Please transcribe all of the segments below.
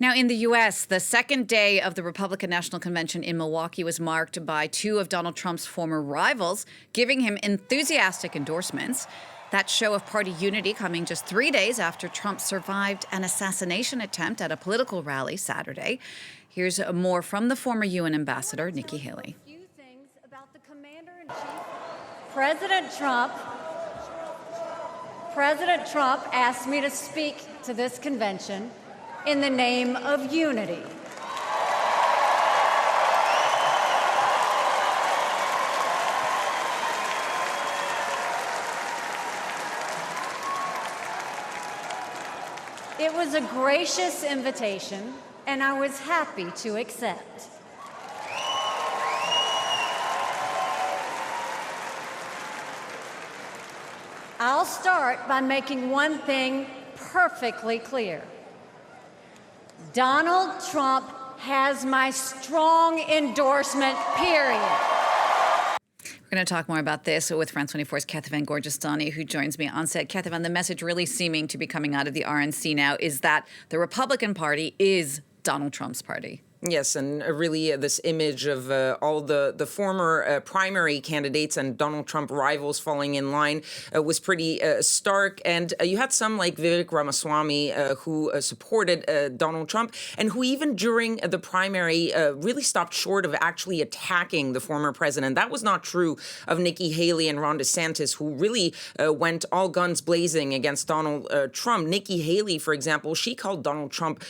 Now, in the U.S., the second day of the Republican National Convention in Milwaukee was marked by two of Donald Trump's former rivals giving him enthusiastic endorsements. That show of party unity coming just 3 days after Trump survived an assassination attempt at a political rally Saturday. Here's more from the former UN ambassador, Nikki Haley. President Trump asked me to speak to this convention in the name of unity. It was a gracious invitation, and I was happy to accept. I'll start by making one thing perfectly clear. Donald Trump has my strong endorsement, period. We're going to talk more about this with France 24's Kethevane Gorjestani, who joins me on set. Kethevane, the message really seeming to be coming out of the RNC now is that the Republican Party is Donald Trump's party. Yes, and really this image of all the former primary candidates and Donald Trump rivals falling in line was pretty stark. And you had some like Vivek Ramaswamy who supported Donald Trump and who even during the primary really stopped short of actually attacking the former president. That was not true of Nikki Haley and Ron DeSantis, who really went all guns blazing against Donald Trump. Nikki Haley, for example, she called Donald Trump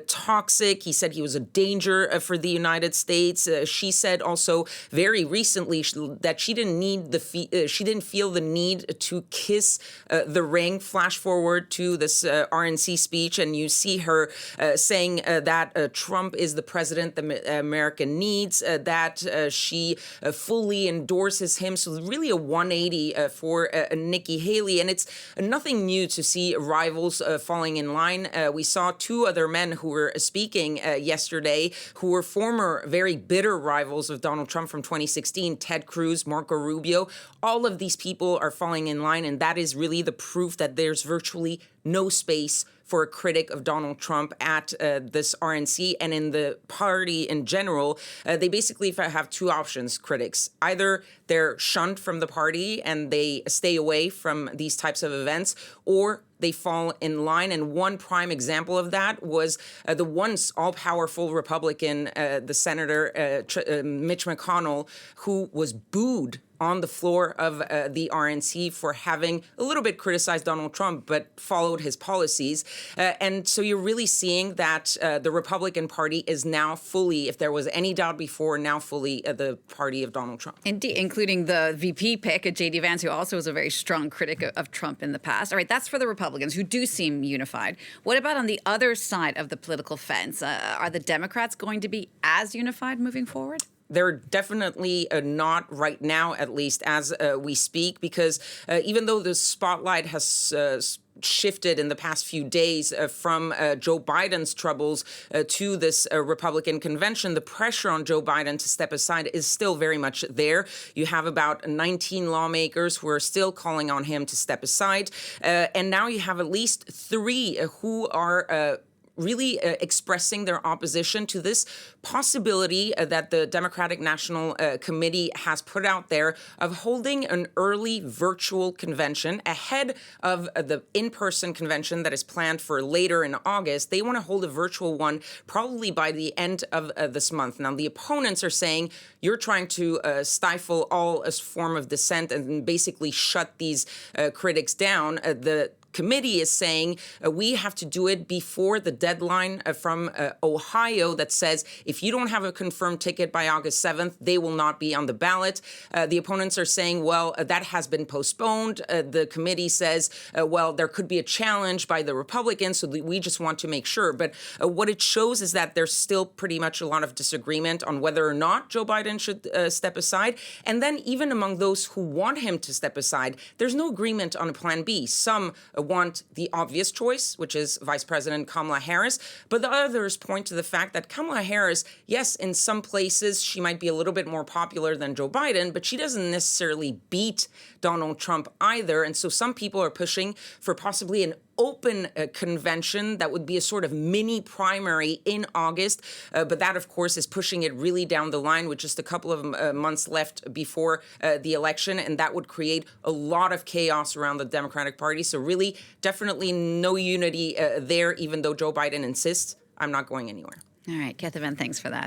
toxic. He said he was a danger for the United States. She said also very recently that she didn't feel the need to kiss the ring. Flash forward to this RNC speech, and you see her saying that Trump is the president that America needs, that she fully endorses him. So really a 180 for Nikki Haley, and it's nothing new to see rivals falling in line. We saw two other men who were speaking yesterday who were former very bitter rivals of Donald Trump from 2016, Ted Cruz, Marco Rubio. All of these people are falling in line, and that is really the proof that there's virtually no space for a critic of Donald Trump at this RNC and in the party in general. They basically have two options, critics. Either they're shunned from the party and they stay away from these types of events, or they fall in line. And one prime example of that was the once all-powerful Republican, the Senator Mitch McConnell, who was booed on the floor of the RNC for having a little bit criticized Donald Trump, but followed his policies. And so you're really seeing that the Republican Party is now fully, if there was any doubt before, now fully the party of Donald Trump. Indeed, including the VP pick, J.D. Vance, who also was a very strong critic of Trump in the past. All right, that's for the Republicans, who do seem unified. What about on the other side of the political fence? Are the Democrats going to be as unified moving forward? They're definitely not right now, at least as we speak, because even though the spotlight has shifted in the past few days from Joe Biden's troubles to this Republican convention, the pressure on Joe Biden to step aside is still very much there. You have about 19 lawmakers who are still calling on him to step aside. And now you have at least three who are really expressing their opposition to this possibility that the Democratic National Committee has put out there of holding an early virtual convention ahead of the in-person convention that is planned for later in August. They want to hold a virtual one probably by the end of this month. Now, the opponents are saying you're trying to stifle all form of dissent and basically shut these critics down. The committee is saying we have to do it before the deadline from Ohio that says if you don't have a confirmed ticket by August 7th, they will not be on the ballot. The opponents are saying, well, that has been postponed. The committee says, well, there could be a challenge by the Republicans, so we just want to make sure. But what it shows is that there's still pretty much a lot of disagreement on whether or not Joe Biden should step aside. And then even among those who want him to step aside, there's no agreement on a plan B. Some want the obvious choice, which is Vice President Kamala Harris. But the others point to the fact that Kamala Harris, yes, in some places she might be a little bit more popular than Joe Biden, but she doesn't necessarily beat Donald Trump either. And so some people are pushing for possibly an open convention that would be a sort of mini primary in August. But that, of course, is pushing it really down the line with just a couple of months left before the election. And that would create a lot of chaos around the Democratic Party. So really, definitely no unity there, even though Joe Biden insists, I'm not going anywhere. All right, Kethevane, thanks for that.